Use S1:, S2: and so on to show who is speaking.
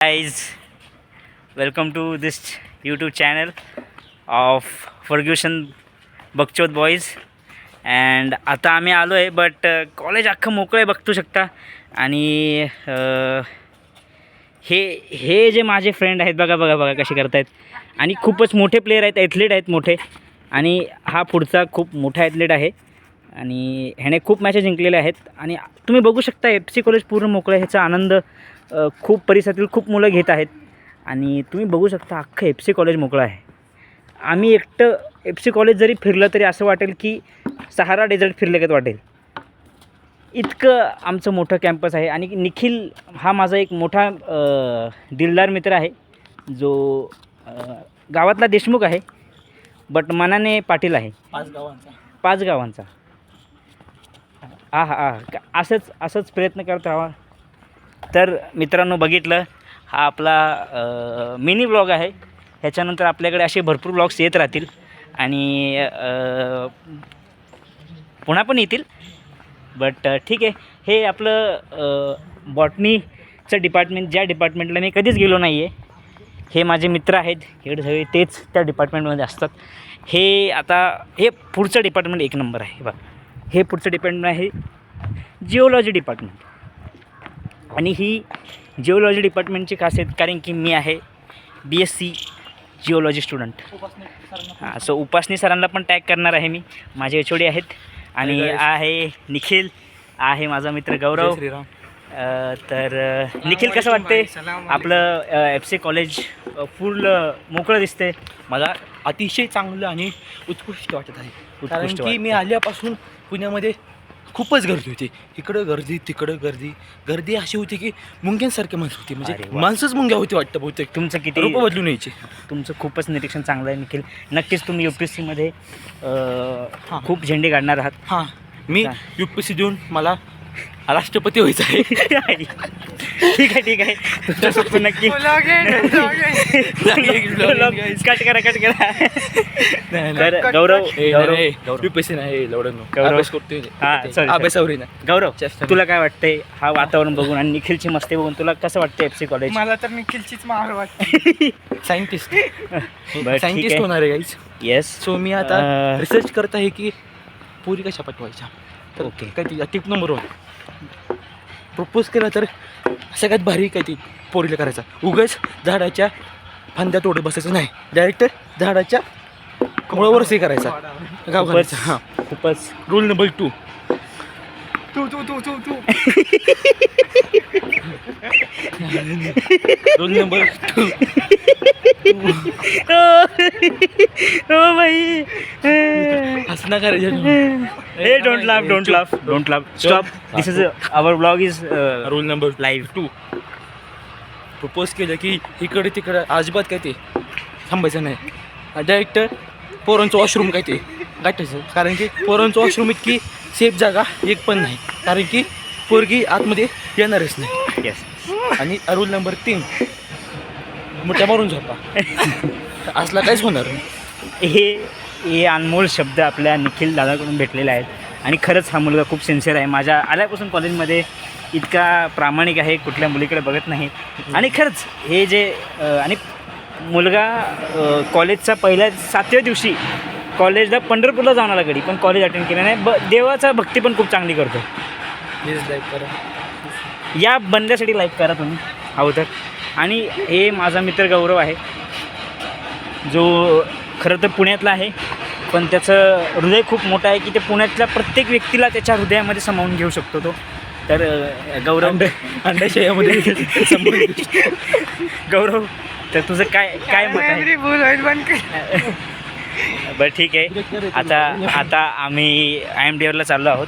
S1: Guys, welcome to this YouTube channel of Ferguson बकचोद boys. And आता आम्ही आलो आहे बट कॉलेज अख्खं मोकळं आहे बघू शकता. आणि हे जे माझे फ्रेंड आहेत बघा कसे करतायत. आणि खूपच मोठे प्लेयर आहेत, ॲथलीट आहेत मोठे. आणि हा पुढचा खूप मोठा ॲथलीट आहे आणि ह्याने खूप मॅचेस जिंकलेले आहेत. आणि तुम्ही बघू शकता FC कॉलेज पूर्ण मोकळं आहे. ह्याचा आनंद खूप परिसरातील खूप मुलं घेत आहेत. आणि तुम्ही बघू शकता अख्खं FC कॉलेज मोकळं आहे. आम्ही एकटं FC कॉलेज जरी फिरलं तरी असं वाटेल की सहारा डेझर्ट फिरले वाटेल, इतकं आमचं मोठं कॅम्पस आहे. आणि निखिल हा माझा एक मोठा दिलदार मित्र आहे, जो गावातला देशमुख आहे बट मनाने पाटील आहे. 5 गावांचा. असंच प्रयत्न करत राहा. तर मित्रांनो, बघितलं हा आपला मिनी ब्लॉग आहे. ह्याच्यानंतर आपल्याकडे असे भरपूर ब्लॉग्स येत राहतील आणि पुन्हा पण येतील. बट ठीक आहे, हे आपलं बॉटनीचं डिपार्टमेंट, ज्या डिपार्टमेंटला मी कधीच गेलो नाही आहे. हे माझे मित्र आहेत, इकडे सगळे तेच त्या डिपार्टमेंटमध्ये असतात. हे पुढचं डिपार्टमेंट एक नंबर आहे बघा. हे पुढचं डिपार्टमेंट आहे जिओलॉजी डिपार्टमेंट. आणि ही जिओलॉजी डिपार्टमेंटची खासियत, कारण की मी आहे BSc जिओलॉजी स्टुडंट. सो उपासनी सरांना पण टॅग करणार आहे मी. माझे HOD आहेत. आणि आहे निखिल, आहे माझा मित्र गौरव. तर निखिल, कसं वाटते आपलं FC कॉलेज फुल मोकळं दिसते?
S2: मला अतिशय चांगलं आणि उत्कृष्ट वाटत आहे. कारण की मी आल्यापासून पुण्यामध्ये खूपच गर्दी होती. इकडं गर्दी, तिकडं गर्दी अशी होती की मुंग्यांसारखी माणसं होती. म्हणजे माणसंच मुंग्या होती वाटतं बहुतेक.
S1: तुमचं किती
S2: रूप बदलून यायचे.
S1: तुमचं खूपच निरीक्षण चांगलं आहे निखिल. नक्कीच तुम्ही UPSCमध्ये खूप झेंडे काढणार आहात.
S2: हां, मी UPSC देऊन मला राष्ट्रपती व्हायचं आहे.
S1: ठीक आहे. तुमचं स्वप्न नक्की कट करा. तर गौरव
S2: UPSC नाही अभ्यास करतोय. अभ्यासावर ना.
S1: गौरव, तुला काय वाटतंय हा वातावरण बघून आणि निखिलची मस्ती बघून? तुला कसं वाटतं FC कॉलेज?
S3: मला तर निखिलचीच मार वाटते.
S2: सायंटिस्ट होणार आहे गाईज.
S1: येस.
S2: सो मी आता रिसर्च करत आहे की पुरी कशा पाठवायच्या. तर
S1: ओके,
S2: काय ती टिप नंबर 1, प्रपोज केला तर सगळ्यात भारी काय ती पोरीला करायचा. उगाच झाडाच्या फांद्या तोडत बसायचं नाही, डायरेक्ट झाडाच्या मुळावरच हे करायचा. हां,
S1: खूपच.
S2: Rule number 2. Rule number 2.
S1: ओ भाई,
S2: हसना करायचं.
S1: Hey, don't laugh. Stop. This is our vlog is
S2: rule number
S1: live.
S2: 2. Propose केलं की इकडे तिकडं अजिबात काय ते थांबायचं नाही. डायरेक्ट पोरांचं वॉशरूम काय ते गाठायचं. कारण की पोरांचं वॉशरूम इतकी सेफ जागा एक पण नाही, कारण की पोरगी आतमध्ये येणारच नाही.
S1: येस.
S2: आणि रूल नंबर 3, मोठ्या मारून झोपा. असला काहीच होणार नाही.
S1: हे अनमोल शब्द आपल्या निखिल दादाकडून भेटलेले आहेत. आणि खरंच हा मुलगा खूप सिन्सिअर आहे. माझ्या आल्यापासून कॉलेजमध्ये इतका प्रामाणिक आहे, कुठल्या मुलीकडे बघत नाही. आणि खरंच हे जे आणि मुलगा कॉलेजचा पहिल्या 7व्या दिवशी कॉलेजला पंढरपूरला जाऊन आला, पण कॉलेज अटेंड केलं नाही. देवाचा भक्ती पण खूप चांगली करतो.
S2: प्लीज लाईक करा.
S1: या बंद्यासाठी लाईक करा तुम्ही हवं तर. आणि हे माझा मित्र गौरव आहे, जो खरं तर पुण्यातला आहे, पण त्याचं हृदय खूप मोठं आहे की ते पुण्यातल्या प्रत्येक व्यक्तीला त्याच्या हृदयामध्ये सामावून घेऊ शकतो तो. तर गौरव
S2: अंडाशयामध्ये
S1: गौरव, तर तुझं काय मत आहे? बरं, ठीक आहे. आता आम्ही IMDAवरला चाललो आहोत.